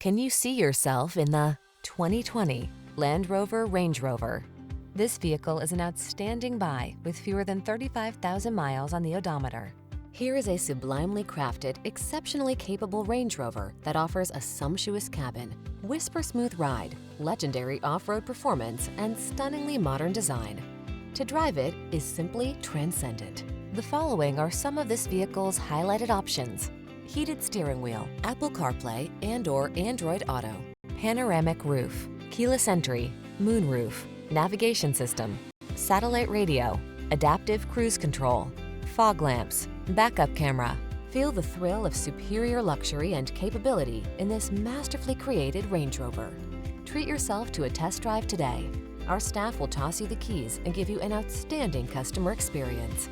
Can you see yourself in the 2020 Landrover Range Rover? This vehicle is an outstanding buy with fewer than 35,000 miles on the odometer. Here is a sublimely crafted, exceptionally capable Range Rover that offers a sumptuous cabin, whisper-smooth ride, legendary off-road performance, and stunningly modern design. To drive it is simply transcendent. The following are some of this vehicle's highlighted options: heated steering wheel, Apple CarPlay and/or Android Auto, panoramic roof, keyless entry, moonroof, navigation system, satellite radio, adaptive cruise control, fog lamps, backup camera. Feel the thrill of superior luxury and capability in this masterfully created Range Rover. Treat yourself to a test drive today. Our staff will toss you the keys and give you an outstanding customer experience.